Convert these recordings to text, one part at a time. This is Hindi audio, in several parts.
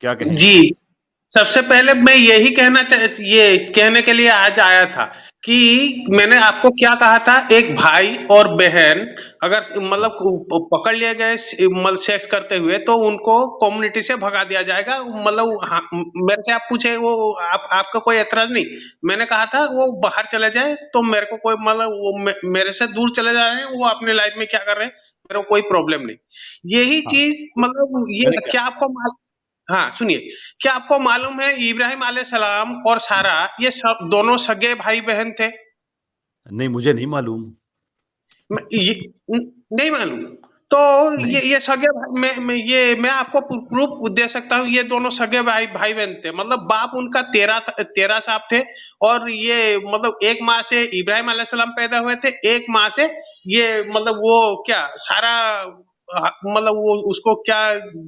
क्या कहेंगे? जी, सबसे पहले मैं ये कहने के लिए आज आया था कि मैंने आपको क्या कहा था, एक भाई और बहन अगर मतलब पकड़ लिए गए मतलब सेक्स करते हुए तो उनको कम्युनिटी से भगा दिया जाएगा। मतलब हाँ, मेरे से आप पूछे वो आपका कोई एतराज नहीं। मैंने कहा था वो बाहर चले जाए तो मेरे को कोई मतलब मेरे से दूर चले जा रहे हैं, वो अपने लाइफ में क्या कर रहे हैं मेरे को कोई प्रॉब्लम नहीं। यही हाँ, चीज मतलब मैंने ये क्या क्या आपको हाँ सुनिए, क्या आपको मालूम है इब्राहिम अलैहिस्सलाम और सारा ये सब दोनों सगे भाई बहन थे? नहीं, मुझे नहीं मालूम। ये नहीं मालूम? तो नहीं। ये सगे भाई मैं आपको प्रूफ दे सकता हूँ, ये दोनों सगे भाई भाई बहन थे। मतलब बाप उनका 13 साहब थे और ये मतलब एक माँ से इब्राहिम अलैहिस्सलाम पैदा हुए थे, एक माँ से ये मतलब वो क्या सारा मतलब वो उसको क्या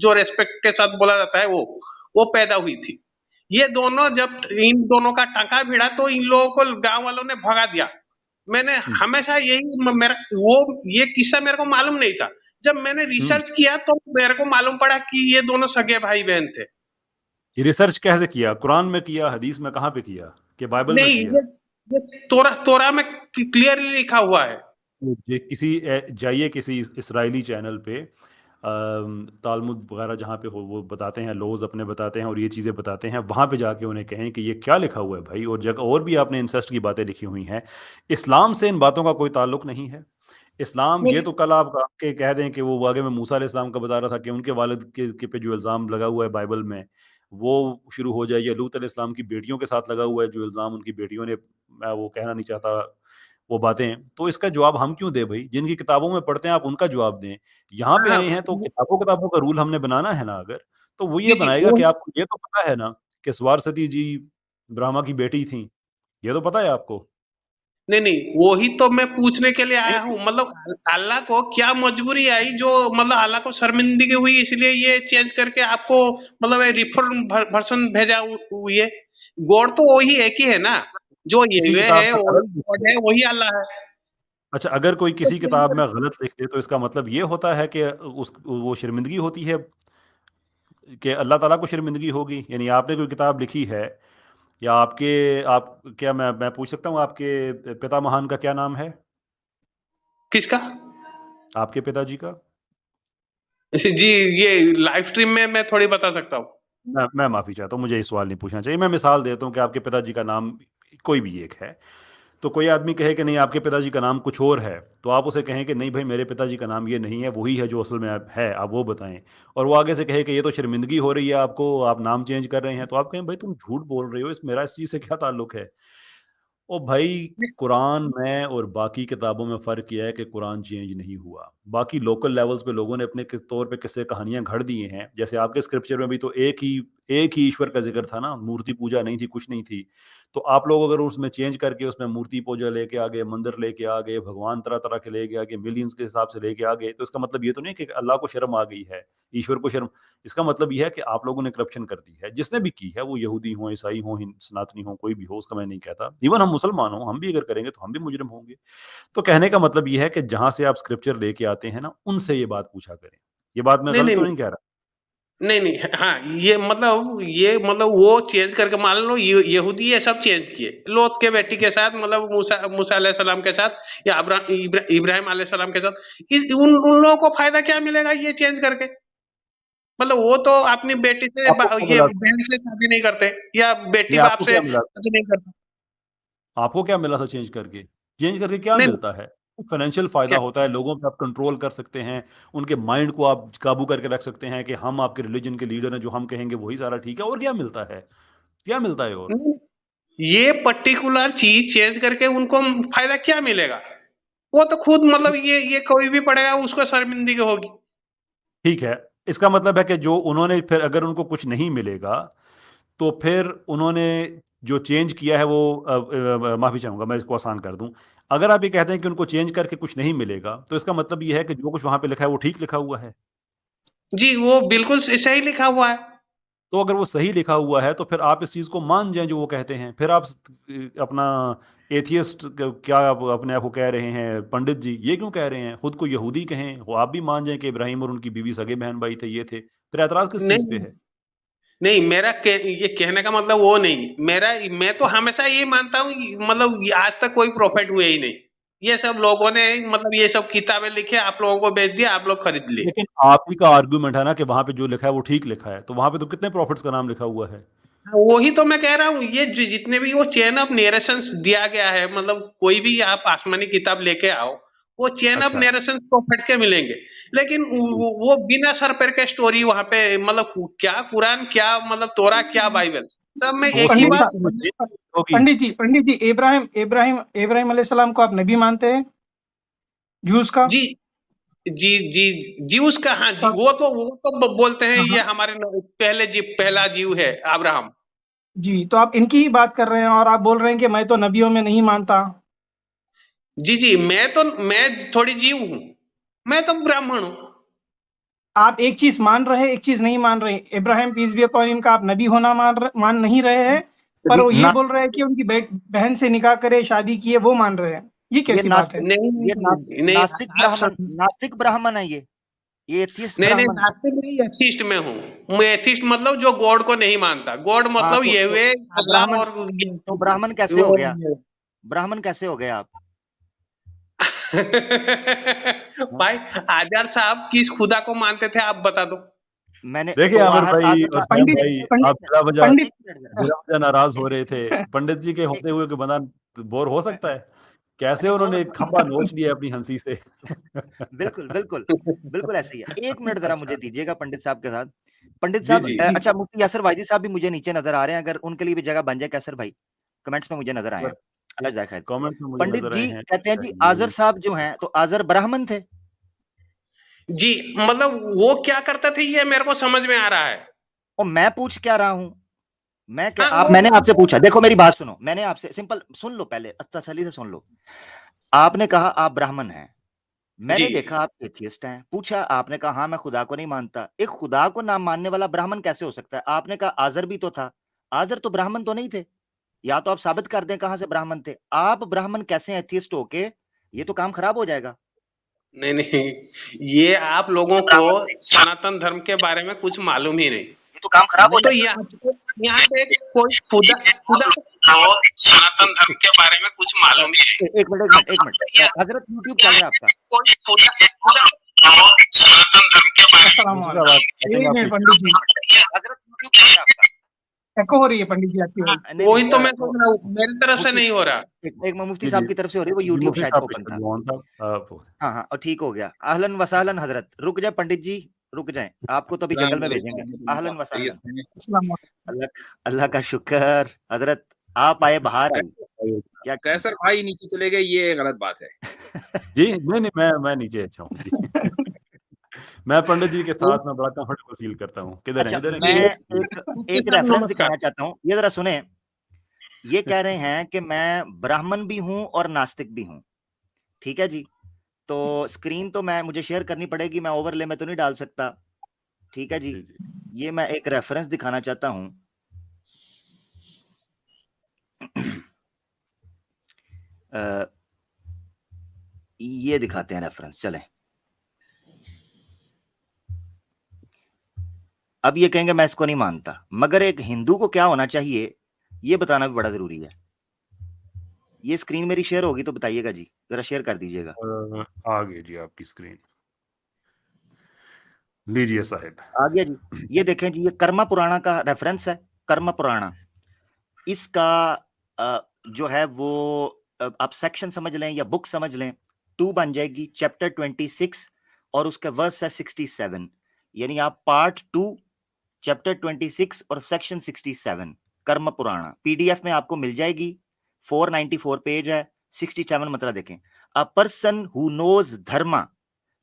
जो रेस्पेक्ट के साथ बोला जाता है वो पैदा हुई थी। ये दोनों जब इन दोनों का टांका भिड़ा तो इन लोगों को गांव वालों ने भगा दिया। मैंने हम्म, हमेशा यही मेरा वो ये किस्सा मेरे को मालूम नहीं था। जब मैंने हम्म। रिसर्च किया तो मेरे को मालूम पड़ा कि ये दोनों सगे भाई बहन थे। ये रिसर्च कैसे किया? कुरान में किया, हदीस में, कहाँ पे किया? कि बाइबल में नहीं, किया? ये तोरा तोरा में क्लियरली लिखा हुआ है। ये जाइए किसी इसराइली चैनल पे, तालमुद वगैरह जहाँ पे हो वो बताते हैं, लॉज़ अपने बताते हैं और ये चीज़ें बताते हैं, वहाँ पे जाके उन्हें कहें कि ये क्या लिखा हुआ है भाई। और जगह और भी आपने इंसेस्ट की बातें लिखी हुई हैं। इस्लाम से इन बातों का कोई ताल्लुक नहीं है। इस्लाम ये तो कल आप के कह दें कि वो आगे में मूसा अलैहिस्सलाम का बता रहा था कि उनके वालिद के पे जो इल्ज़ाम लगा हुआ है बाइबल में, वो शुरू हो जाए, या लूत अलैहिस्सलाम की बेटियों के साथ लगा हुआ है जो इल्ज़ाम उनकी बेटियों ने, मैं वो कहना नहीं चाहता वो बातें, तो इसका जवाब हम क्यों दें भई? जिनकी किताबों में पढ़ते हैं आप उनका जवाब दें। यहाँ पे हाँ, आए हैं तो किताबों-किताबों का रूल हमने बनाना है ना अगर, तो वो ये जी जी बनाएगा वो कि आपको ये तो पता है ना कि स्वारसती जी ब्रह्मा की बेटी थीं, ये तो पता है आपको? नहीं नहीं वही तो मैं पूछने के लिए आया नहीं, हूँ। मतलब अल्लाह को क्या मजबूरी आई जो मतलब अल्लाह को शर्मिंदगी हुई इसलिए ये चेंज करके आपको मतलब रिफर वर्सन भेजा हुई है। गॉड तो वही एक ही है ना, जो किसी यहवे किताब है में वही गलत लिख गॉड दे। है वही अल्लाह है। अच्छा, अगर कोई तो किसी किताब चेंज में गलत लिख दे तो इसका मतलब ये होता है कि उस वो शर्मिंदगी होती है कि अल्लाह ताला को शर्मिंदगी होगी? यानी आपने कोई किताब लिखी है, या आप क्या मैं पूछ सकता हूँ आपके पिता महान का क्या नाम है? किसका? आपके पिताजी का? जी, ये लाइव स्ट्रीम में मैं थोड़ी बता सकता हूँ। मैं माफ़ी चाहता हूँ, मुझे ये सवाल नहीं पूछना चाहिए। मैं मिसाल देता हूँ कि आपके पिताजी का नाम कोई भी एक है। तो कोई आदमी कहे कि नहीं आपके पिताजी का नाम कुछ और है, तो आप उसे कहें कि नहीं भाई मेरे पिताजी का नाम ये नहीं है, वही है जो असल में है, आप वो बताएँ। और वो आगे से कहे कि ये तो शर्मिंदगी हो रही है आपको, आप नाम चेंज कर रहे हैं, तो आप कहें भाई तुम झूठ बोल रहे हो, इस मेरा इस चीज़ से क्या ताल्लुक है? ओ भाई, कुरान में और बाकी किताबों में फ़र्क ये है कि कुरान चेंज नहीं हुआ। बाकी लोकल लेवल्स पे लोगों ने अपने किस तौर पे किस्से कहानियाँ घड़ दिए हैं। जैसे आपके स्क्रिप्चर में भी तो एक ही ईश्वर का ज़िक्र था ना, मूर्ति पूजा नहीं थी, कुछ नहीं थी। तो आप लोग अगर उसमें चेंज करके उसमें मूर्ति पूजा लेके आ गए, मंदिर लेके आ गए, भगवान तरह-तरह के लेके आ गए, मिलियंस के हिसाब से लेके आ गए, तो इसका मतलब ये तो नहीं है कि अल्लाह को शर्म आ गई है, ईश्वर को शर्म। इसका मतलब ये है कि आप लोगों ने करप्शन कर दी है। जिसने भी की है, वो यहूदी हों, ईसाई हों, सनातनी हों, कोई भी हो, उसका मैं नहीं कहता। इवन हम मुसलमान हों, हम भी अगर करेंगे तो हम भी मुजरिम होंगे। तो कहने का मतलब ये है कि जहाँ से आप स्क्रिप्चर लेके आते हैं ना, उनसे ये बात पूछा करें। ये बात मैं नहीं गलत तो नहीं नहीं कह रहा? नहीं नहीं हाँ ये मतलब वो चेंज करके मान लो यहूदी ये सब चेंज किए लोत के बेटी के साथ मतलब मूसा मूसा अलैहिस्सलाम के साथ या इब्राहिम अलैहिस्सलाम के साथ उन लोगों को फायदा क्या मिलेगा ये चेंज करके? मतलब वो तो अपनी बेटी से आपको क्या ये मिला? बहन से शादी नहीं करते या बेटी नहीं, बाप आपको से क्या मिला? शादी नहीं करते। आपको क्या मिला था चेंज करके? चेंज करके क्या नहीं मिलता है? फाइनेंशियल फ़ायदा क्या होता है, लोगों पे आप कंट्रोल कर सकते हैं, उनके माइंड को आप काबू करके रख सकते हैं कि हम आपके रिलिजन के लीडर हैं, जो हम कहेंगे वही सारा ठीक है, और क्या मिलता है? क्या मिलता है और? नहीं, ये पर्टिकुलर चीज चेंज करके उनको फायदा क्या मिलेगा? वो तो खुद मतलब ये कोई भी पढ़ेगा उसको शर्मिंदगी होगी। ठीक है, इसका मतलब है कि जो उन्होंने फिर अगर उनको कुछ नहीं मिलेगा, तो फिर उन्होंने जो चेंज किया है वो माफ़ी चाहूँगा, मैं इसको आसान कर दूँ। अगर आप ये कहते हैं कि उनको चेंज करके कुछ नहीं मिलेगा, तो इसका मतलब ये है कि जो कुछ वहाँ पे लिखा है वो ठीक लिखा हुआ है। जी, वो बिल्कुल सही लिखा हुआ है। तो अगर वो सही लिखा हुआ है, तो फिर आप इस चीज़ को मान जाएँ जो वो कहते हैं। फिर आप अपना एथियस्ट क्या आप अपने आप को कह रहे हैं पंडित जी, ये क्यों कह रहे हैं? खुद को यहूदी कहें, वो आप भी मान जाएँ कि इब्राहिम और उनकी बीवी सगे बहन-भाई थे, ये थे। फिर ऐतराज़ किस चीज़ पे नहीं, है? नहीं, ये कहने का मतलब वो नहीं, मैं तो हमेशा ये मानता हूँ मतलब आज तक कोई प्रॉफिट हुए ही नहीं। ये सब लोगों ने मतलब ये सब किताबें लिखे, आप लोगों को बेच दिया, आप लोग खरीद लिए। लेकिन आप ही का आर्गुमेंट है ना कि वहां पे जो लिखा है वो ठीक लिखा है, तो वहां पे तो कितने प्रॉफिट्स का नाम लिखा हुआ है। वही तो मैं कह रहा हूँ, ये जितने भी वो चेन ऑफ नरेशंस दिया गया है, मतलब कोई भी आप आसमानी किताब लेके आओ, वो चेन ऑफ अच्छा। नरेशंस को फट के मिलेंगे। लेकिन जी। वो बिना सर पैर के स्टोरी वहां पे, मतलब क्या कुरान, क्या मतलब तोरा, क्या बाइबल, सब में तो वो एक ही पंडित स्टोरी बात। साहब, होगी। पंडित जी, इब्राहिम इब्राहिम इब्राहिम अलैहिस्सलाम को आप नबी मानते हैं जूस का? जी जी जी जी, उसका, हाँ जी, तब वो तो बोलते हैं हाँ ये हाँ हमारे पहला जीव है अब्राहम। जी, तो आप इनकी ही बात कर रहे हैं और आप बोल रहे हैं कि मैं तो नबियों में नहीं मानता। जी जी, मैं थोड़ी जीव हूँ, मैं तो ब्राह्मण हूँ। आप एक चीज मान रहे हैं, एक चीज नहीं मान रहे। Ibrahim peace be upon him का आप नबी होना मान नहीं रहे हैं, पर वो ये ना, बोल रहे हैं कि उनकी बहन से निकाह करे, शादी किए, वो मान रहे हैं। ये ये कैसी बात है? नहीं ये नहीं, नास्तिक आप ब्राह्मण, समझ, नास्तिक ब्राह्मण है ये एथियस्ट नहीं नहीं, ब्राह्मण। नास्तिक नहीं, एथिस्ट में हूँ मैं। एथिस्ट मतलब जो गॉड को नहीं मानता, गॉड हाँ, मतलब ये हुए तो अल्लाह ब्राह्मण, और तो ब्राह्मण कैसे हो गया? वो ब्राह्मण कैसे हो गए आप? हाँ? भाई, आजाद साहब किस खुदा को मानते थे, आप बता दो। मैंने देखिए तो आमिर भाई और अच्छा, सैम पंडित भाई, एक पंडित आप बिला वजह पंडित एक मिनट जरा, बिला वजह नाराज हो रहे थे। अ, पंडित जी के एक होते हुए कि बंदा बोर हो सकता है। कैसे अरे उन्होंने बोर एक खंबा नोच लिया अपनी हंसी से। बिल्कुल बिल्कुल बिल्कुल ऐसे ही है। एक मिनट जरा मुझे अच्छा। दीजिएगा पंडित साहब के साथ। पंडित जी साहब जी। जी अच्छा, मुफ्ती यासर वाइदी साहब भी मुझे नीचे नजर आ रहे हैं, अगर उनके लिए भी जगह बन जाए कैसर भाई, कमेंट्स में मुझे नजर आए हैं। अल्लाह जाए खैर। कमेंट में मुझे पंडित नजर आए जी हैं। कहते हैं जी आजर साहब जो हैं तो आजर ब्राह्मण थे। जी, मतलब वो क्या करते थे ये मेरे को समझ में आ रहा है। और मैं पूछ क्या रहा हूं, मैं क्या हाँ आप, मैंने आपसे पूछा, देखो मेरी बात सुनो, मैंने आपसे सिंपल सुन लो, पहले तसल्ली से सुन लो। आपने कहा आप ब्राह्मण हैं, जी मैंने देखा आप एथियस्ट हैं, पूछा आपने कहा हाँ मैं खुदा को नहीं मानता। एक खुदा को ना मानने वाला ब्राह्मण कैसे हो सकता है? आपने कहा आजर भी तो था, आजर तो ब्राह्मण तो नहीं थे। या तो आप साबित कर दें कहां से ब्राह्मण थे। आप ब्राह्मण कैसे एथियस्ट होके, ये तो काम खराब हो जाएगा। नहीं नहीं, ये आप लोगों को ब्राह्मण थे, सनातन धर्म के बारे में कुछ मालूम ही नहीं। ये तो काम खराब हो तो जाएगा। यहाँ पे कोई खुदा खुदा को सनातन धर्म के बारे में कुछ मालूम ही नहीं। एक मिनट एक मिनट, हजरत यूट्यूब चल रहा है आपका। कोई खुदा को सनातन धर्म के बारे में अस्सलाम मुफ्ती साहब वालेकुम। आई थिंक एक आप मिनट पीछे। पंडित जी, हजरत यूट्यूब चल रहा है आपका। एको हो रही है पंडित जी आपकी हाँ, वॉइस। नहीं वही नहीं तो मैं सोच रहा हूँ, मेरी तरफ से मुफ्ती, नहीं हो रहा। एक मुफ्ती जी साहब जी की तरफ से हो रही है, वो जी, यूट्यूब मुफ्ती शायद साहब ओपन पीछे था। मोहन साहब। हाँ हाँ, और ठीक हो गया। अहलन वसाहलन हजरत, रुक जाए पंडित जी, रुक जाए, आपको तो अभी जंगल में भेजेंगे। अहलन वसाहलन। अस्सलाम वालेकुम। अल्लाह, अल्लाह का शुक्र हजरत, आप आए बाहर आई, क्या कैसर भाई नीचे चले गए, ये गलत बात है। जी नहीं नहीं, मैं नीचे अच्छा हूँ जी। मैं पंडित जी के साथ में बड़ा कंफर्टेबल फील करता हूँ। किधर हैं? अच्छा, इधर हैं? मैं जी एक मुफ्ती एक साहब रेफरेंस नमस्कार। दिखाना चाहता हूँ, ये जरा सुने। ये कह रहे हैं कि मैं ब्राह्मण भी हूं और नास्तिक भी हूं, ठीक है जी। तो स्क्रीन तो मैं मुझे शेयर करनी पड़ेगी, मैं ओवरले में तो नहीं डाल सकता, ठीक है जी। जी जी। ये मैं एक रेफरेंस दिखाना चाहता हूं। ये दिखाते हैं रेफरेंस, चलें। अब ये कहेंगे मैं इसको नहीं मानता, मगर एक हिंदू को क्या होना चाहिए ये बताना भी बड़ा जरूरी है। ये स्क्रीन मेरी शेयर होगी तो बताइएगा जी, जरा शेयर कर दीजिएगा। आ गई जी आपकी स्क्रीन, लीजिए साहिब। आ गया जी। ये देखें जी, ये कर्मा पुराणा का रेफरेंस है। कर्मा पुराणा, इसका जो है वो आप सेक्शन समझ लें या बुक समझ लें, 2 बन जाएगी, चैप्टर 26 और उसका वर्स है 67। यानी आप पार्ट 2 चैप्टर 26 और सेक्शन 67 कर्म पुराणा पीडीएफ में आपको मिल जाएगी। 494 पेज है, 67 मतलब देखें। A person who knows dharma,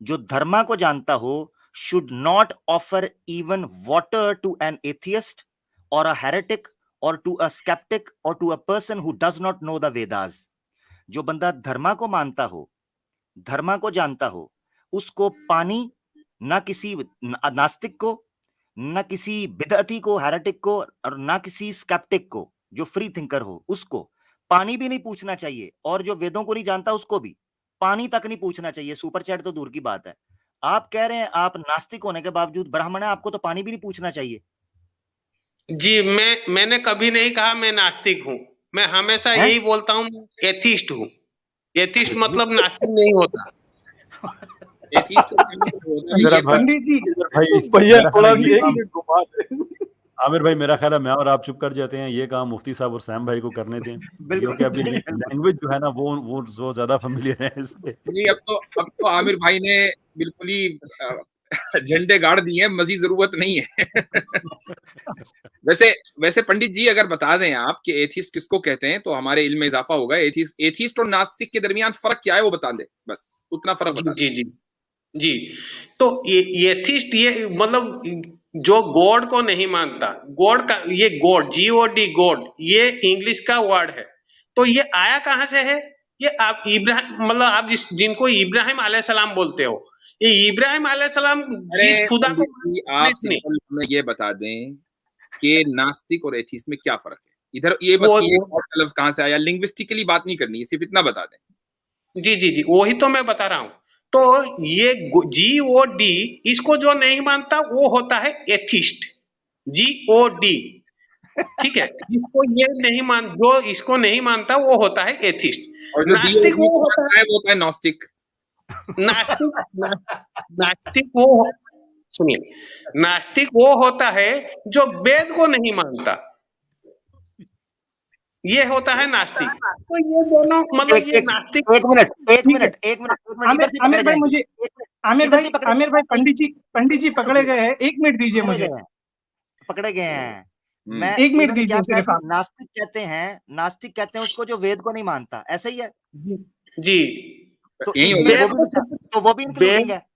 जो धर्मा को जानता हो, should not offer even water to an atheist और अ हेरेटिक और टू अ स्केप्टिक और to a person who does not know the Vedas. जो बंदा धर्मा को मानता हो, धर्मा को जानता हो, उसको पानी, ना किसी नास्तिक को, ना किसी बिदअती को, हेरेटिक को, और ना किसी स्केप्टिक को जो फ्री थिंकर हो, उसको पानी भी नहीं पूछना चाहिए। और जो वेदों को नहीं जानता उसको भी पानी तक नहीं पूछना चाहिए। सुपर चैट तो दूर की बात है। आप कह रहे हैं आप नास्तिक होने के बावजूद ब्राह्मण है, आपको तो पानी भी नहीं पूछना चाहिए। जी, मैंने कभी नहीं कहा मैं नास्तिक हूँ। मैं हमेशा हैं? यही बोलता हूँ मैं एथिस्ट हूँ। एथिस्ट मतलब नास्तिक नहीं होता। एथीस्ट का क्या मतलब होता है मेरा ये भाई पंडित जी भाई भैया मेरा ख्याल थोड़ा है ये एक काम मिनट घुमा दे। आमिर भाई, मेरा ख्याल है मैं और आप चुप कर जाते हैं, ये काम मुफ्ती साहब और सैम भाई को करने दें, बिल्कुल क्योंकि अभी जी, बिल्कुल। लैंग्वेज जो है ना वो ज्यादा फेमिलियर है इससे। नहीं, अब तो आमिर भाई ने बिल्कुल ही झंडे गाड़ दिए हैं, मजीद जरूरत नहीं है। वैसे पंडित जी अगर बता दें आप कि एथिस्ट किसको कहते हैं तो हमारे इल्म में इजाफा होगा। एथिस्ट और नास्तिक के दरमियान फर्क क्या है वो बता दें, बस उतना फर्क बता दें। जी, जी, जी। तो एथिस्ट ये मतलब जो गॉड को नहीं मानता, गॉड का ये गॉड GOD गॉड ये इंग्लिश का वर्ड है। तो ये आया कहाँ से है? ये आप इब्राहिम मतलब आप जिनको इब्राहिम अलैहिस्सलाम बोलते हो, ये इब्राहिम अलैहिस्सलाम अरे जिस खुदा को पंडित जी, आप नहीं, सिंपल हमें ये बता दें कि नास्तिक और एथिस्ट में क्या फर्क है। इधर ये मत वो कि गॉड का लफ्ज कहाँ से आया, लिंग्विस्टिकली बात नहीं करनी है, सिर्फ इतना बता दें। जी, जी, जी, वही तो मैं बता रहा हूँ। तो ये GOD इसको जो नहीं मानता वो होता है एथिस्ट। GOD ठीक है, जो इसको नहीं मानता वो होता है एथिस्ट। और जो नास्तिक DOD वो को होता मानता है वो होता है नॉस्टिक। नास्तिक सुनिए, नास्तिक वो होता है जो वेद को नहीं मानता, ये होता है नास्तिक। तो ये दोनों मतलब एक ये एक नास्तिक एक मिनट एक ठीक है। मिनट एक मिनट एक मिनट इधर से आमिर पकड़े भाई जाएंगे। मुझे एक मिनट इधर से पकड़े आमिर भाई जाएंगे। पंडित जी पकड़े गए हैं, 1 मिनट दीजिए पकड़े मुझे, गए हैं, पकड़े गए हैं। मैं 1 मिनट इन्होंने क्या दीजिए कहा सिर्फ कि आप। नास्तिक कहते हैं उसको जो वेद को नहीं मानता, ऐसा ही है। जी, तो यही हो इसमें गया। वो वेद भी को लिखा, तो वो भी इंक्लूडिंग है।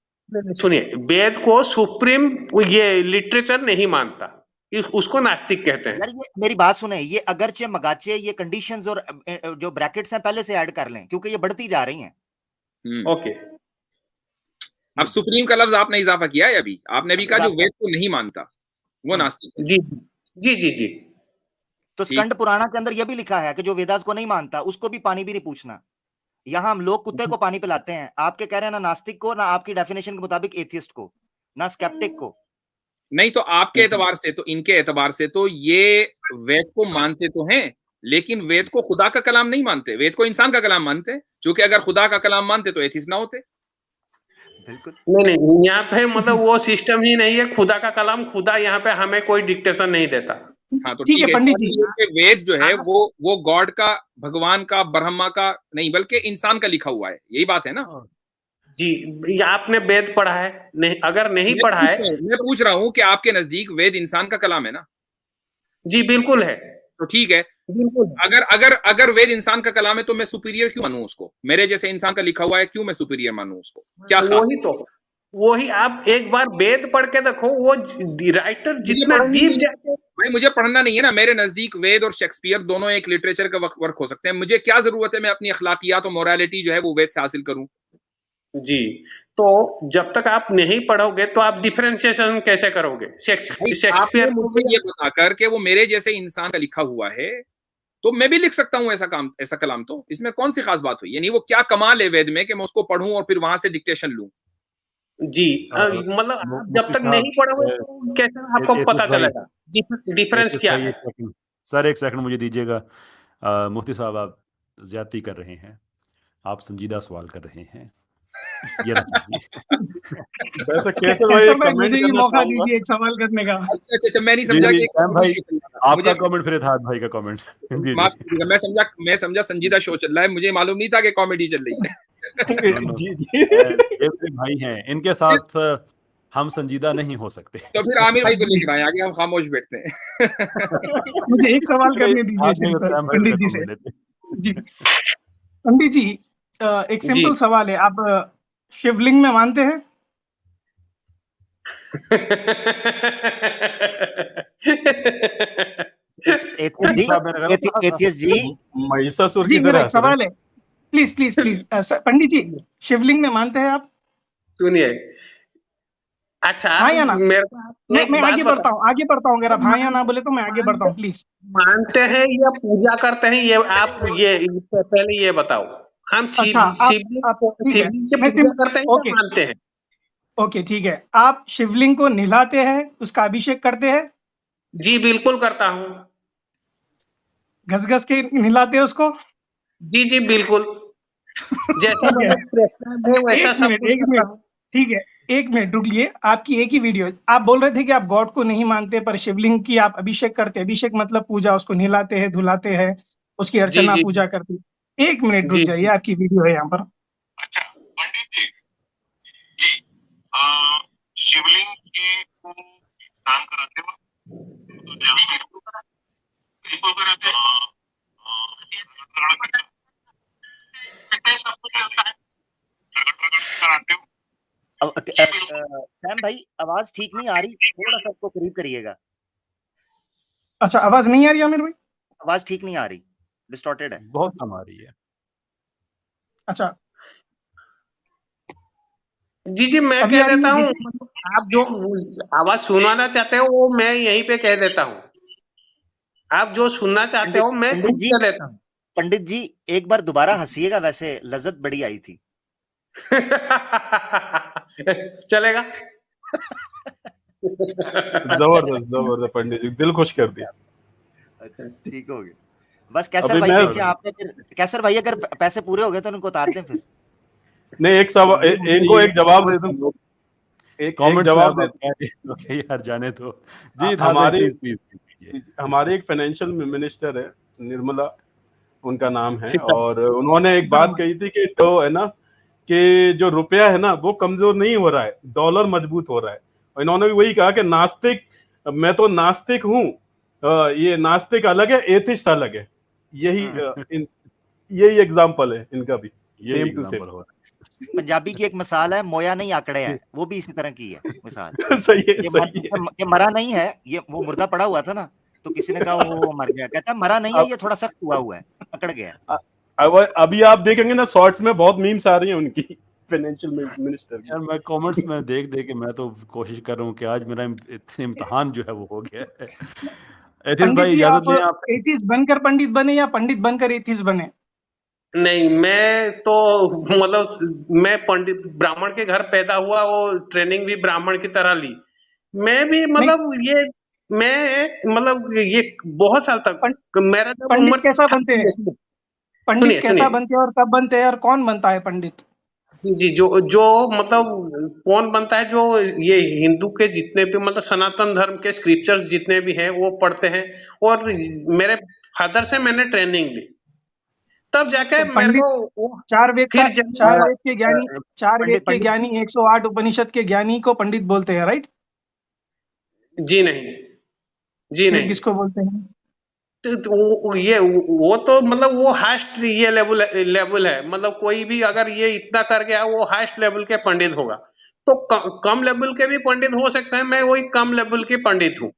सुनिए, वेद को सुप्रीम ये लिटरेचर नहीं मानता, उसको नास्तिक कहते हैं। यार ये मेरी बात सुने, ये अगरचे मगाचे ये कंडीशंस और जो ब्रैकेट्स हैं पहले से ऐड कर लें, क्योंकि ये बढ़ती जा रही हैं। ओके, अब सुप्रीम का लफ्ज आपने इजाफा किया है, अभी आपने भी कहा जो इजाफा। वेद को नहीं मानता वो नास्तिक है। जी, जी, जी, जी। तो ठीक। स्कंद पुराणा के अंदर यह भी लिखा है कि जो वेदास को नहीं मानता उसको भी पानी भी नहीं पूछना। यहाँ हम लोग कुत्ते को पानी पिलाते हैं, आपके कह रहे हैं ना नास्तिक को, ना आपकी डेफिनेशन के मुताबिक एथियस्ट को, ना स्केप्टिक को। नहीं तो आपके एतबार से तो इनके एतबार से तो ये वेद को मानते तो हैं, लेकिन वेद को खुदा का कलाम नहीं मानते, वेद को इंसान का कलाम मानते हैं। क्योंकि अगर खुदा का कलाम मानते तो एथिस्ट ना होते। बिल्कुल। नहीं, यहाँ पे मतलब वो सिस्टम ही नहीं है। खुदा का कलाम, खुदा यहाँ पे हमें कोई डिक्टेशन नहीं देता। हाँ तो ठीक ठीक है है, पंडित इसका जी, मतलब ये कि वेद जो है वो गॉड का, भगवान का, ब्रह्मा का नहीं बल्कि इंसान का लिखा हुआ है, यही बात है ना। जी, ये आपने वेद पढ़ा है? नहीं, अगर नहीं पढ़ा है मैं पूछ रहा हूँ कि आपके नजदीक वेद इंसान का कलाम है ना। जी बिल्कुल है, तो ठीक है, बिल्कुल। अगर वेद इंसान का कलाम है तो मैं सुपीरियर क्यों मानूं उसको? मेरे जैसे इंसान का लिखा हुआ है, क्यों मैं सुपीरियर मानूं उसको? क्या खास वही तो, वही आप एक बार वेद पढ़ के देखो, वो राइटर जितना डीप जाते हैं। भाई मुझे पढ़ना नहीं है ना, मेरे नजदीक वेद और शेक्सपियर दोनों एक लिटरेचर का वर्क हो सकते हैं। मुझे क्या जरूरत है मैं अपनी अखलाकियात और मोरालिटी जो है वो वेद से हासिल करूं? जी, तो जब तक आप नहीं पढ़ोगे तो आप डिफरेंशिएशन कैसे करोगे? आपने शेक्सपियर को मुझे ये बताकर कि वो मेरे जैसे इंसान का लिखा हुआ है तो मैं भी लिख सकता हूं ऐसा कलाम, तो इसमें कौन सी खास बात हुई? यानी वो क्या कमाल है वेद में कि मैं उसको पढ़ूं और फिर वहां से डिक्टेशन लूं? जी, मतलब आप जब मुफ्ती तक नहीं साहब, पढ़ोगे तो कैसे आपको पता एथिस्ट भाई, चलेगा डिफरेंस एथिस्ट क्या भाई है? एक सेकंड, सर एक सेकंड मुझे दीजिएगा। मुफ्ती साहब, आप ज्यादती कर रहे हैं, आप संजीदा सवाल कर रहे हैं, ये रख लीजिए। वैसे कैसे भाई कैसर भाई कमेंट मुझे भी करना मौका चाहूंगा। दीजिए एक सवाल करने का। अच्छा, मैं नहीं जी समझा जी कि सैम भाई, आपका मुझे कमेंट फिर इत्तेहाद भाई का कमेंट। जी माफ जी कीजिएगा, मैं समझा संजीदा शो चल रहा है, मुझे मालूम नहीं था कि कॉमेडी चल रही है। नो नो, जी ये मेरे भाई हैं, इनके साथ हम संजीदा नहीं हो सकते। तो फिर आमिर भाई को लेकर आए, आगे हम खामोश बैठते हैं। मुझे एक सवाल इसलिए करने दीजिए आज नहीं सिर्फ सैम भाई पंडित मेरे जी को से। मिले थे। जी पंडित जी, एक जी। सिंपल सवाल है, आप शिवलिंग में मानते हैं? एथियस्ट जी, साहब मैंने गलत कहा था? एथियस्ट जी, महिषासुर जी की मेरा तरह एक हंस रहे सवाल है, प्लीज प्लीज प्लीज पंडित जी, शिवलिंग में मानते हैं आप? सुनिए, अच्छा हाँ या ना? मेरे को आप एक मैं बात आगे बढ़ता हूँ, आगे बढ़ता हूँ, अगर आप हाँ या ना बोले तो मैं आगे बढ़ता हूँ प्लीज। मानते हैं या पूजा करते हैं, ये आप ये पहले ये बताओ। हम अच्छा आप ठीक है, शिवलिंग की मैं पूजा करते हैं या ओके मानते हैं? ओके ठीक है, आप शिवलिंग को नहलाते हैं, उसका अभिषेक करते हैं? जी बिल्कुल करता हूँ। घस घस के नहलाते हो उसको? जी जी बिल्कुल, जैसा ठीक है। मतलब प्रेस्क्राइब है वैसा सब कुछ एक करता मिनट, हूँ। ठीक है, एक मिनट रुकिए। आपकी एक ही वीडियो, आप बोल रहे थे कि आप गॉड को नहीं मानते, पर शिवलिंग की आप अभिषेक करते हैं। अभिषेक मतलब पूजा, उसको नहलाते हैं, धुलाते हैं, उसकी जी अर्चना जी पूजा करते हैं। एक मिनट रुक जी जाइए, जी। आपकी वीडियो है यहाँ पर। अच्छा पंडित जी जी शिवलिंग के को स्नान कराते हो तो जब बिल्कुल कराते सब कुछ चलता है कराते हो जी बिल्कुल सैम भाई आवाज ठीक नहीं आ रही, थोड़ा सा उसको करीब करिएगा। अच्छा, आवाज नहीं आ रही आमिर भाई? आवाज ठीक नहीं आ रही, डिस्टॉर्टेड है। बहुत कम आ रही है। अच्छा, जी जी मैं अभी कह आ रही देता है हूँ, दीदी? आप जो आवाज सुनाना चाहते हो वो मैं यहीं पे कह देता हूँ। आप जो सुनना चाहते पंडित हो मैं पंडित खुद जी कह देता हूँ। पंडित जी एक बार दोबारा हंसिएगा, वैसे लज्जत बड़ी आई थी। चलेगा। जबरदस्त जबरदस्त पंडित जी, दिल खुश कर दिया। अच्छा ठीक हो गया। बस कैसर अभी भाई मैं देखिए आपने फिर, कैसर भाई अगर पैसे पूरे हो गए तो उनको उतार दें फिर। नहीं, एक सब इनको एक जवाब दे दूं, एक कमेंट्स में जवाब आप दे। क्या ओके यार, जाने दो जी। था हमारे प्लीज प्लीज कीजिए। हमारे एक फाइनेंशियल मिनिस्टर है, निर्मला उनका नाम है, सीता और उन्होंने एक बात सीतारमण। कही थी कि तो है ना कि जो रुपया है ना वो कमजोर नहीं हो रहा है, डॉलर मजबूत हो रहा है। और इन्होंने भी वही कहा कि नास्तिक, मैं तो नास्तिक हूँ, ये नास्तिक अलग है, एथिस्ट अलग है। यही यही एग्जाम्पल है इनका भी, यही सेम टू सेम। एग्जांपल हो रहा पंजाबी की एक मिसाल है, मोया नहीं आंकड़े है, वो भी इसी तरह की है मिसाल। सही है, ये सही है। ये मरा नहीं है, ये वो मुर्दा पड़ा हुआ था ना, तो किसी ने कहा वो मर गया, कहता है मरा नहीं है, अब ये थोड़ा सख्त हुआ है, अकड़ गया। अभी आप देखेंगे ना शॉर्ट्स में बहुत मीम्स आ रही हैं उनकी, फाइनेंशियल मिनिस्टर है की। यार। मैं कमेंट्स में देख देख के मैं तो कोशिश कर रहा हूँ कि आज मेरा इम्तिहान जो है वो हो गया है। एथिस पंडित भाई जी, इजाजत आप लें आपसे। एथिस्ट बनकर पंडित बने या पंडित बनकर एथिस्ट बने? नहीं, मैं तो मतलब मैं पंडित ब्राह्मण के घर पैदा हुआ और ट्रेनिंग भी ब्राह्मण की तरह ली। मैं भी नहीं, मतलब ये मैं मतलब ये बहुत साल तक मेरा जब पंडित उम्र कैसा था, बनते हैं? पंडित सुनिए कैसा सुनिए बनते हैं और कब बनते हैं और कौन बनता है पंडित? जी जी जो जो मतलब कौन बनता है, जो ये हिंदू के जितने भी मतलब सनातन धर्म के स्क्रिप्चर्स जितने भी हैं वो पढ़ते हैं, और मेरे फादर से मैंने ट्रेनिंग ली, तब जाके तो मेरे पंडित को वो चार वेद का, फिर जब चार वेद के ज्ञानी, चार वेद पंडित के पंडित ज्ञानी, 108 उपनिषद के ज्ञानी को पंडित बोलते हैं, राइट? जी नहीं, जी फिर नहीं। किसको बोलते हैं? तो ये वो तो मतलब वो हाईएस्ट ये लेवल है, मतलब कोई भी अगर ये इतना कर गया वो हाईएस्ट लेवल के पंडित होगा। तो कम लेवल के भी पंडित हो सकते हैं, मैं वही कम लेवल के पंडित हूँ। ठीक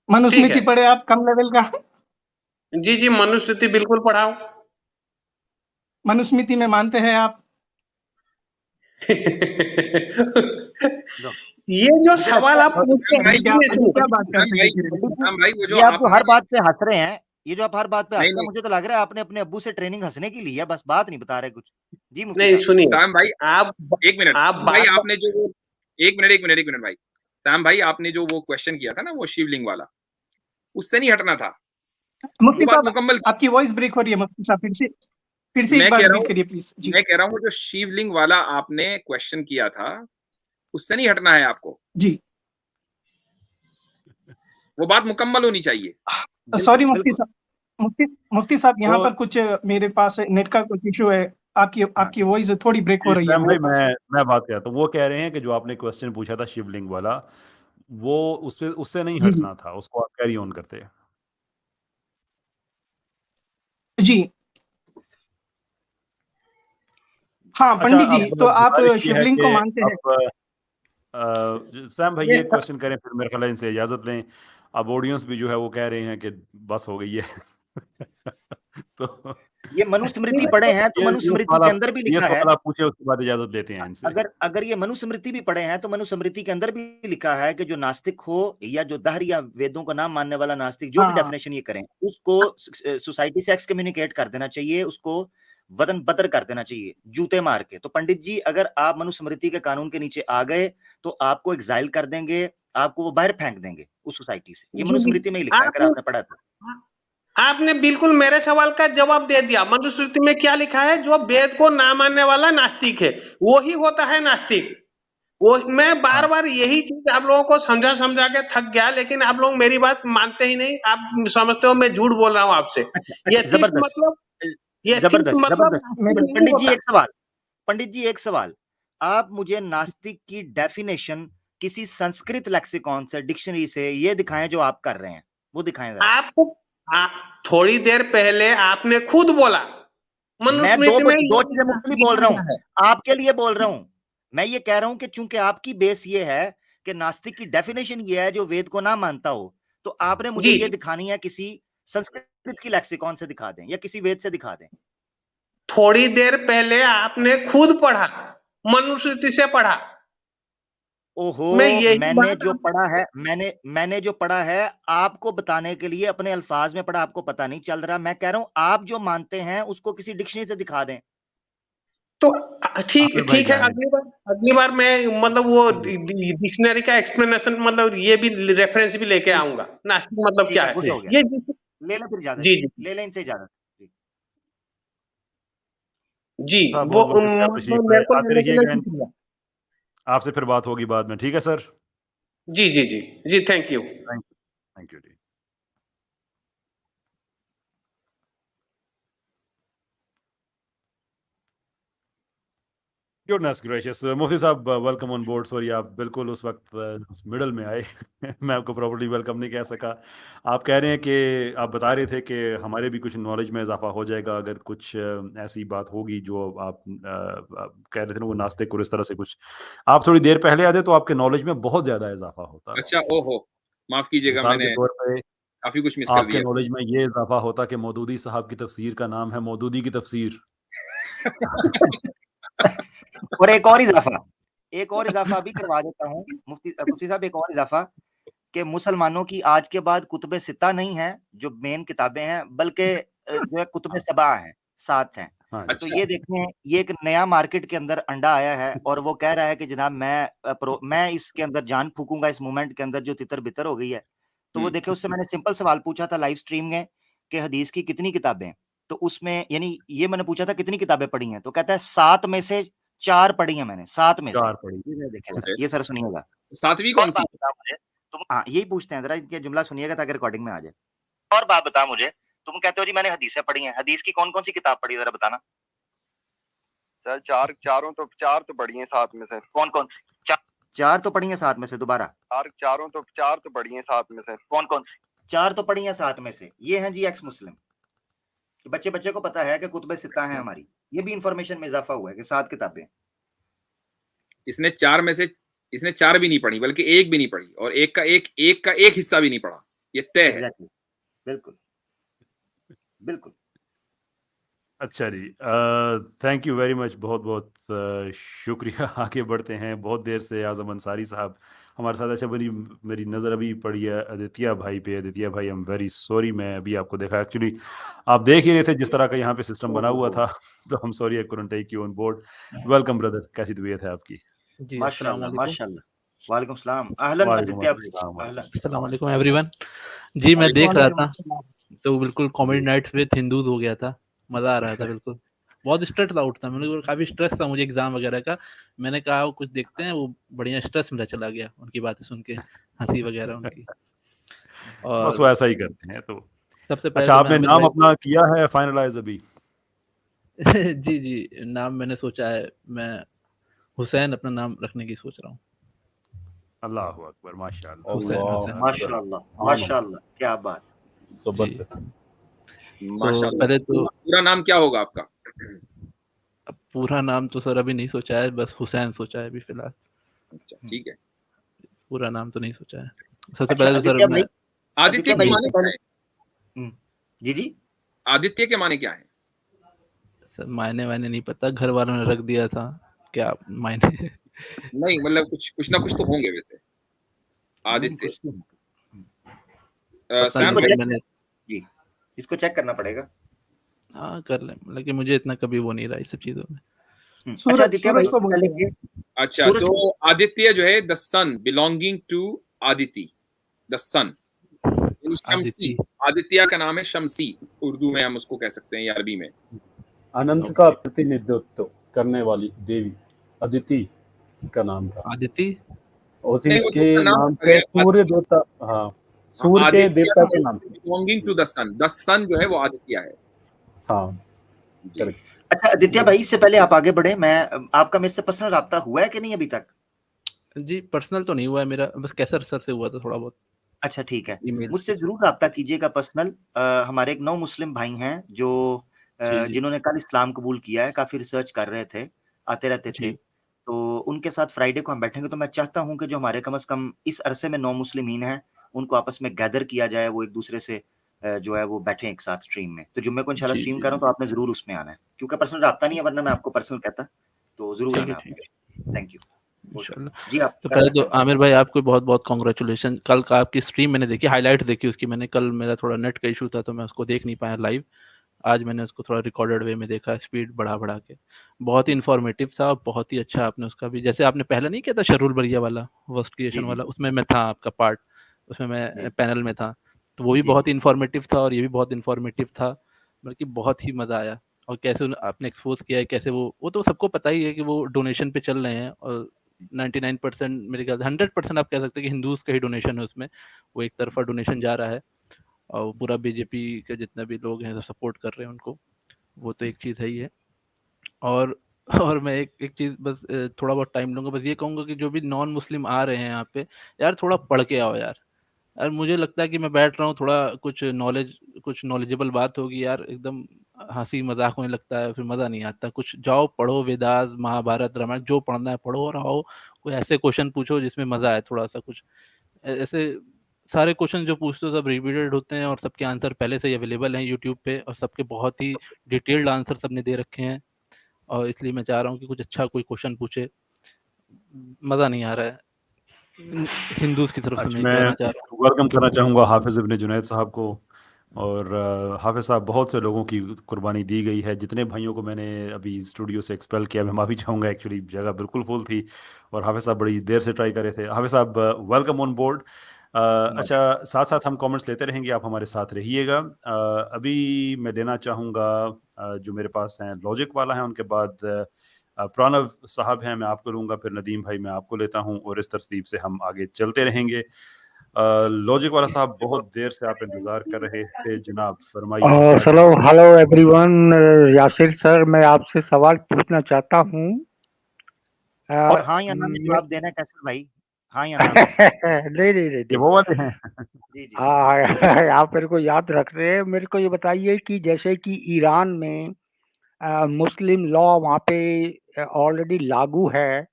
मनुस्मृति है। पढ़े आप, कम लेवल का? जी जी मनुस्मृति बिल्कुल पढ़ाओ। मनुस्मृति में मानते हैं आप? लो, ये जो मुझे लगता सवाल है आप पूछते राम हैं, भाई, पंडित क्या, सुनिए पंडित क्या सुनिए बात करते हैं फिर? पंडित जी, राम भाई वो जो ये आप जो आपने हर बात पे हंस रहे हैं, ये जो आप हर बात पे नहीं हंसते हैं, नहीं मुझे तो लग रहा है आपने अपने अब्बू से ट्रेनिंग हंसने की ली है, बस बात नहीं बता रहे कुछ। जी मुफ्ती नहीं साहब। सुनिए, साम भाई, आप एक मिनट आप साम भाई, बात आपने जो वो एक मिनट भाई, साम भाई आपने जो वो क्वेश्चन किया था ना वो शिवलिंग वाला, उससे नहीं हटना था। वो मुफ्ती बात साहब, मुकम्मल की। आपकी वॉइस ब्रेक हो रही है मुफ्ती साहब, फिर से एक मैं बार कह रहा रिपीट हूँ करिए प्लीज जी। मैं कह रहा हूँ वो जो शिवलिंग वाला आपने क्वेश्चन किया था उससे नहीं हटना है आपको, जी, वो बात मुकम्मल होनी चाहिए। सॉरी बिल्कुल मुफ्ती बिल्कुल। साहब, मुफ्ती साहब, यहाँ तो पर कुछ मेरे पास नेट का कुछ इशू है, आपकी हाँ आपकी वॉइस थोड़ी ब्रेक हो रही है इस्लाम मेरे भाई, पास। मैं बात कर रहा था। वो कह रहे हैं कि जो आपने क्वेश्चन पूछा था शिवलिंग वाला, वो उससे उससे नहीं जी जी हटना था, उसको आप कैरी ऑन करते हैं। जी। हाँ अच्छा, पंडित जी, अब तो आप गुजारिश ये है शिवलिंग को कि मानते हैं? अब सैम भाई ये ये क्वेश्चन करें, फिर मेरे ख्याल है इनसे इजाजत लें। अब ऑडियंस भी जो है वो कह रहे हैं कि बस हो गई है। तो ये मनुस्मृति पढ़े हैं तो मनुस्मृति के अंदर भी ये लिखा है, सवाल आप पूछे, उसके बाद इजाजत लेते हैं इनसे। अगर अगर ये मनुस्मृति भी पढ़े हैं तो मनुस्मृति के अंदर भी लिखा है कि जो नास्तिक हो या जो दहर या वेदों को ना मानने वाला नास्तिक, जो भी हाँ, डेफिनेशन ये करें, उसको सोसाइटी से एक्सकम्युनिकेट कर देना चाहिए, उसको वतन बदर कर देना चाहिए जूते मार के। तो पंडित जी, अगर आप मनुस्मृति के कानून के नीचे आ गए तो आपको एग्जाइल कर देंगे, आपको वो बाहर फेंक देंगे उस सोसाइटी से। ये जी, मनुस्मृति में ही लिखा है, अगर आपने आपने पढ़ा था। आपने बिल्कुल मेरे सवाल का जवाब दे दिया। मनुस्मृति में क्या लिखा है? जो वेद को ना मानने वाला नास्तिक है, वो ही होता है नास्तिक। वो मैं बार बार यही चीज आप लोगों को समझा समझा के थक गया, लेकिन आप लोग मेरी बात मानते ही नहीं। आप समझते हो मैं झूठ बोल रहा हूँ आपसे। ये तीर्थ जबरदस्त, मतलब, ये तीर्थ जबरदस्त, मतलब जबरदस्त। नास्तिक नहीं पंडित जी होता। एक सवाल, पंडित जी एक सवाल, आप मुझे नास्तिक की डेफिनेशन किसी संस्कृत लेक्सिकॉन से, डिक्शनरी से ये दिखाएं जो आप कर रहे हैं, वो दिखाएं जरा। आपको थोड़ी देर पहले आपने खुद बोला मैं दो मनुस्मृति में ये दो चीजें मुख्तलिफ बोल रहा लिखा हूँ, है। आपके लिए बोल रहा हूँ। मैं ये कह रहा हूं कि चूंकि आपकी बेस ये है कि नास्तिक की डेफिनेशन ये है जो वेद को ना मानता हो, तो आपने मुझे जी ये दिखानी है किसी संस्कृत की लेक्सिकॉन से दिखा दें या किसी वेद से दिखा दें। थोड़ी देर पहले आपने खुद पढ़ा, मनुस्मृति से पढ़ा। ओहो, मैं यही मैंने बात जो पढ़ा है, मैंने जो पढ़ा है आपको बताने के लिए अपने अल्फाज में पढ़ा, आपको पता नहीं चल रहा। मैं कह रहा हूं आप जो मानते हैं उसको किसी डिक्शनरी से दिखा दें। तो ठीक आमिर भाई ठीक है। जाने अगली बार मैं मतलब वो डिक्शनरी का एक्सप्लेनेशन, मतलब ये भी रेफरेंस भी लेके ठीक आऊंगा, नास्तिक मतलब ठीक क्या है, गुड है हो गया। ये ले ले फिर इजाजत, जी जी ले ले इनसे इजाजत। जी। हाँ, वो बहुत बहुत शुक्रिया तशरीफ मेरे लाए, को आते लेने के लिए रहिएगा। शुक्रिया। आपसे फिर बात होगी बाद में, ठीक है सर? जी जी जी जी, थैंक यू। थैंक यू जी। Goodness gracious Mufti Sahab, welcome on board. Sorry आप बिल्कुल उस वक्त मिडल में आए मैं आपको प्रॉपर्ली वेलकम नहीं कह सका। आप कह रहे हैं कि आप बता रहे थे कि हमारे भी कुछ नॉलेज में इजाफा हो जाएगा अगर कुछ ऐसी बात होगी जो आप कह रहे थे ना, वो नास्तिक और इस तरह से कुछ। आप थोड़ी देर पहले आते तो आपके नॉलेज में बहुत ज़्यादा इजाफा होता। अच्छा, ओहो, माफ कीजिएगा, मिसाल के मैंने तौर पे काफी कुछ मिस कर आपके दिया नॉलेज में ये इजाफा होता कि मौदूदी साहब की तफसीर का नाम है मौदूदी की तफसीर। और एक और इजाफा भी करवा देता हूँ मुफ्ती साहब, एक और इजाफा कि मुसलमानों की आज के बाद कुतुब सित्ता नहीं है जो मेन किताबें हैं, बल्कि जो है कुतुब सबा है, 7 हैं। हाँ तो अच्छा, ये देखें, ये एक नया मार्केट के अंदर अंडा आया है और वो कह रहा है कि जनाब मैं इसके अंदर जान फूकूंगा, इस मूवमेंट के अंदर जो तितर बितर हो गई है। तो वो देखे, उससे मैंने सिंपल सवाल पूछा था लाइव स्ट्रीम में कि हदीस की कितनी किताबें, तो उसमें यानी ये मैंने पूछा था कितनी किताबें पढ़ी हैं, तो कहता है 7 में से 4 पढ़ी हैं मैंने, 7 में से। 4 पढ़ी। ये देखे जरा, ओके। ये सर सुनिएगा। सातवीं और कौन सी? बात बता मुझे तुम, हाँ यही पूछते हैं, जरा इनके जुमला सुनिएगा ताकि रिकॉर्डिंग में आ जाए। और बात बता मुझे, तुम कहते हो जी मैंने हदीसें पढ़ी हैं, हदीस की कौन कौन सी किताब पढ़ी, जरा बताना। सर चार तो पढ़ी हैं 7 में से। कौन कौन? 4 तो पढ़ी हैं 7 में से, दोबारा। चार तो पढ़ी हैं 7 में से। कौन कौन? 4 तो पढ़ी हैं 7 में से। ये हैं जी एक्स मुस्लिम। बच्चे को पता है कि कुतुब सित्ता है हमारी, ये भी इंफॉर्मेशन में इजाफा हुआ है कि 7 किताबें। इसने 4 में से, इसने 4 भी नहीं पढ़ी, बल्कि एक भी नहीं पढ़ी, और एक का एक हिस्सा भी नहीं पढ़ा, ये तय है। एग्जैक्टली, बिल्कुल बिल्कुल। अच्छा जी, थैंक यू वेरी मच, बहुत बहुत शुक्रिया। आगे बढ़ते हैं। बहुत देर से आज़म अंसारी साहब हमारे साथ। अच्छा, मेरी नज़र अभी पड़ी है आदित्य भाई पे। आदित्य भाई, आई एम वेरी सॉरी, मैं अभी आपको देखा, एक्चुअली आप देख ही रहे थे जिस तरह का यहाँ पे सिस्टम बना हुआ था, तो हम sorry I couldn't take you on board. Welcome brother, कैसी तबीयत है आपकी? जी, माशाल्लाह माशाल्लाह, वालेकुम सलाम, अहलन वालेकुम आदित्य भाई, अस्सलाम। अहलन। अस्सलाम वालेकुम एवरीवन। जी, मैं देख रहा था वालेकुम तो बिल्कुल कॉमेडी नाइट्स विद हिंदूज हो गया था, मजा आ रहा था बिल्कुल। बहुत स्ट्रेस आउट था, मैंने बोला काफी स्ट्रेस था मुझे एग्जाम वगैरह का। मैंने कहा वो कुछ देखते हैं, वो बढ़िया स्ट्रेस मेरा चला गया उनकी बातें सुन के, हंसी वगैरह उनकी। बस और वो ऐसा ही करते हैं। तो सबसे पहले अच्छा, तो मैं आपने आमिर नाम भाई अपना किया है फाइनलाइज अभी? जी जी, नाम मैंने सोचा है, मैं हुसैन अपना नाम रखने की सोच रहा हूँ। अल्लाह अकबर, माशाल्लाह। हुसैन माशाल्लाह माशाल्लाह, क्या बात। जी। माशाल्लाह। पहले तो पूरा नाम क्या होगा आपका? अब पूरा नाम तो सर अभी नहीं सोचा है, बस हुसैन सोचा है अभी फिलहाल। अच्छा, ठीक है। पूरा नाम तो नहीं सोचा है। सबसे अच्छा पहले तो आदित्य सर भाई, आदित्य के माने क्या है? जी जी, आदित्य के माने क्या है? सर मायने वायने नहीं पता, घर वालों ने रख दिया था, क्या मायने। नहीं, मतलब कुछ ना कुछ तो होंगे वैसे। आदित्य, सैम नहीं, भाई, मैंने जी, इसको चेक करना पड़ेगा। हाँ कर ले, लेकिन मुझे इतना कभी वो नहीं रहा इस सब चीजों में। अच्छा आदित्य भाई, सूरज को बोलते हैं। अच्छा, सूरज तो आदित्य जो है the sun belonging to Aditi, the sun, यानी शमसी। आदिति। आदित्य का नाम है शमसी, उर्दू में हम उसको कह सकते हैं या अरबी में। अनंत का प्रतिनिधित्व करने वाली देवी अदिति इसका नाम था। आदिति। उसी नहीं, वो तो के उसका नाम नाम रखा से गया सूर्य आदित्य। देवता, हाँ, सूर्य के देवता के नाम से। Belonging to the sun, the sun जो है वो आदित्य है। हाँ, जी। करेक्ट। अच्छा आदित्य भाई, इससे पहले आप आगे बढ़े, मैं आपका मेरे से पर्सनल राब्ता हुआ है कि नहीं अभी तक? जी पर्सनल तो नहीं हुआ है मेरा, बस कैसर सर से हुआ था थोड़ा बहुत अच्छा ठीक है, ईमेल मुझसे से। जरूर राब्ता कीजिएगा पर्सनल। हमारे एक नौ मुस्लिम भाई हैं जो जी जी जिन्होंने कल इस्लाम कबूल किया है, काफी रिसर्च कर रहे थे, आते रहते थे, जी तो उनके साथ फ्राइडे को हम बैठेंगे। तो मैं चाहता हूं कि जो हमारे कम से कम इस अरसे में नौ मुस्लिमीन हैं, उनको आपस में गैदर किया जाए, वो एक दूसरे से जो है वो बैठे एक साथ स्ट्रीम में। तो जुम्मे को इंशाल्लाह जी स्ट्रीम जी कर रहा हूं, तो आपने जरूर उसमें आना है, क्योंकि पर्सनल राब्ता नहीं है, वरना मैं आपको पर्सनल कहता, तो जरूर ठीक आना है है ठीक आपने। थैंक यू इंशाल्लाह। जी, आप तो कर पहले सकते तो हैं। आमिर भाई आपको बहुत बहुत कॉन्ग्रेचुलेशन। कल का आपकी स्ट्रीम मैंने देखी, हाईलाइट देखी उसकी मैंने। कल मेरा थोड़ा नेट का इशू था तो मैं उसको देख नहीं पाया लाइव। आज मैंने उसको थोड़ा रिकॉर्डेड वे में देखा, स्पीड बढ़ा बढ़ा के। बहुत ही इन्फॉर्मेटिव था, बहुत ही अच्छा आपने उसका भी, जैसे आपने पहले नहीं किया था शरूर बरिया वाला, वर्स्ट जी क्रिएशन जी वाला, उसमें मैं था आपका पार्ट, उसमें जी मैं पैनल में था। तो वो भी जी बहुत जी इन्फॉर्मेटिव था और ये भी बहुत इन्फॉर्मेटिव था, बल्कि बहुत ही मज़ा आया। और कैसे आपने एक्सपोज किया है, कैसे वो तो सबको पता ही है कि वो डोनेशन पे चल रहे हैं, और 99% मेरे ख्याल 100% आप कह सकते हैं कि हिंदूज का ही डोनेशन है उसमें। वो एक तरफा डोनेशन जा रहा है, और पूरा बीजेपी के जितने भी लोग हैं सपोर्ट कर रहे हैं उनको। वो तो एक चीज़ है ही है। और और मैं एक चीज़ बस थोड़ा बहुत टाइम लूंगा, बस ये कहूंगा कि जो भी नॉन मुस्लिम आ रहे हैं यहाँ पे, यार थोड़ा पढ़ के आओ यार। यार मुझे लगता है कि मैं बैठ रहा हूँ, थोड़ा कुछ नॉलेजेबल बात होगी यार, एकदम हंसी मजाक होने लगता है, फिर मज़ा नहीं आता। कुछ जाओ पढ़ो, वेदास महाभारत रामायण जो पढ़ना है पढ़ो, और आओ कोई ऐसे क्वेश्चन पूछो जिसमें मज़ा आए थोड़ा सा कुछ। ऐसे सारे क्वेश्चन जो पूछते हो सब रिपीटेड होते हैं, और सबके आंसर पहले से ही अवेलेबल हैं यूट्यूब पे, और सबके बहुत ही डिटेल्ड आंसर सबने दे रखे हैं। और इसलिए मैं चाह रहा हूँ कि कुछ अच्छा कोई क्वेश्चन पूछे। मज़ा नहीं आ रहा है, हिंदूज की तरफ से अच्छा, मैं मैं कहना चाह रहा वेलकम करना चाहूँगा हाफिज़ इब्न जुनैद साहब को। और हाफिज़ साहब, बहुत से लोगों की कुर्बानी दी गई है। जितने भाइयों को मैंने अभी स्टूडियो से एक्सपेल किया, मैं माफ़ी चाहूँगा, एक्चुअली जगह बिल्कुल फुल थी और हाफिज़ साहब बड़ी देर से ट्राई कर रहे थे। हाफिज़ साहब, वेलकम ऑन बोर्ड। अच्छा, साथ-साथ हम कमेंट्स लेते रहेंगे, आप हमारे साथ रहिएगा। अभी मैं देना चाहूँगा जो मेरे पास हैं लॉजिक वाला है, उनके बाद प्रणव साहब हैं, मैं आपको लूँगा, फिर नदीम भाई मैं आपको लेता हूँ, और इस तरतीब से हम आगे चलते रहेंगे। लॉजिक वाला साहब, बहुत देर से आप इंतज़ार कर रहे थे जनाब, फरमाइए क्या हेलो जवाब? Hello everyone. यासिर सर, मैं आपसे सवाल पूछना चाहता हूँ। और हाँ या ना में मैं जवाब देना है कैसर भाई, हाँ या ना में। नहीं नहीं नहीं ये नहीं। वो वाले हैं? जी जी हाँ आप मेरे को याद रख रहे हैं। मेरे को ये बताइए कि जैसे कि ईरान में मुस्लिम लॉ वहाँ पे ऑलरेडी लागू है,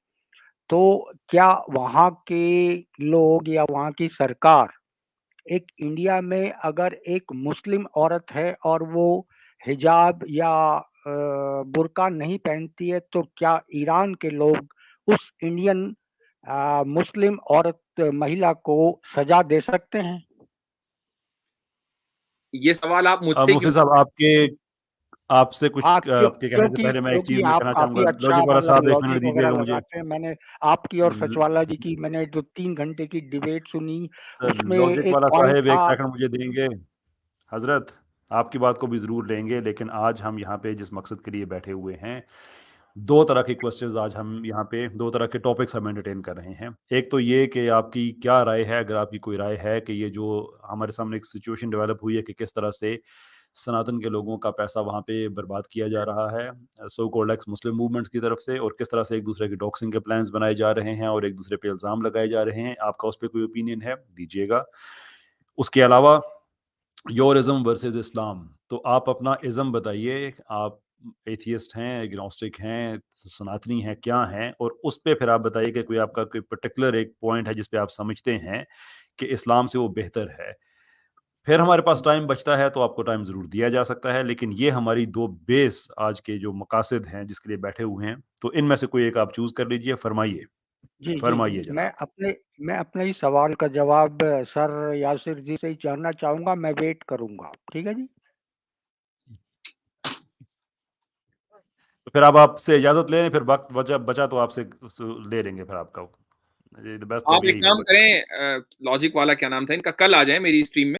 तो क्या वहाँ के लोग या वहाँ की सरकार एक इंडिया में अगर एक मुस्लिम औरत है और वो हिजाब या बुर्का नहीं पहनती है, तो क्या ईरान के लोग उस इंडियन मुस्लिम औरत महिला को सजा दे सकते हैं? ये सवाल आप मुझसे क्यों? मुफती साहब, आपसे कुछ हाँ, आपके कहने से क्योंकि पहले मैं एक क्योंकि चीज़ मैं आप कहना काफी चाहूँगा। अच्छा लॉजिक वाला मतलब साहब, 1 मिनट लॉजिक वगैरह दीजिएगा मुझे। लगाते हैं। मैंने आपकी और ल सचवाला जी की मैंने जो 3 घंटे की डिबेट सुनी, उसमें लॉजिक एक वाला पॉइंट साहब, 1 था। सेकंड मुझे देंगे? हज़रत, आपकी बात को भी ज़रूर लेंगे, लेकिन आज हम यहाँ पे जिस मकसद के लिए बैठे हुए हैं, 2 तरह के क्वेश्चंस आज हम यहाँ पे 2 तरह के टॉपिक्स हम एंटरटेन कर रहे हैं। एक तो ये कि आपकी क्या राय है, अगर आपकी कोई राय है कि ये जो हमारे सामने एक सिचुएशन डेवलप हुई है कि किस तरह से सनातन के लोगों का पैसा वहाँ पे बर्बाद किया जा रहा है, सो कॉल्ड एक्स मुस्लिम मूवमेंट्स की तरफ से, और किस तरह से एक-दूसरे के डॉक्सिंग के प्लान्स बनाए जा रहे हैं और एक-दूसरे पे इल्ज़ाम लगाए जा रहे हैं। आपका उस पे कोई ओपिनियन है, दीजिएगा। उसके अलावा योर इज़्म वर्सेस इस्लाम, तो आप अपना इज़्म बताइए। आप एथियस्ट हैं, एग्नोस्टिक हैं, सनातनी हैं, क्या हैं? और उस पे फिर आप बताइए कि कोई आपका कोई पर्टिकुलर एक पॉइंट है जिस पे आप समझते हैं कि इस्लाम से वो बेहतर है। फिर हमारे पास टाइम बचता है तो आपको टाइम ज़रूर दिया जा सकता है, लेकिन ये हमारी 2 बेस आज के जो मकासद हैं जिसके लिए बैठे हुए हैं, तो इनमें से कोई एक आप चूज़ कर लीजिए, फरमाइए। जी जी फरमाइए जी, जनाब। मैं अपने ही सवाल का जवाब सर यासिर जी से ही जानना चाहूंगा। मैं वेट करूंगा, ठीक है जी। तो फिर अब आपसे इजाज़त ले लें, फिर वक़्त बचा बचा तो आपसे ले लेंगे फिर आपका। बेस्ट तो आप अब एक यही हो काम सकता है। करें, लॉजिक वाला क्या नाम था इनका, कल आ जाए मेरी स्ट्रीम में।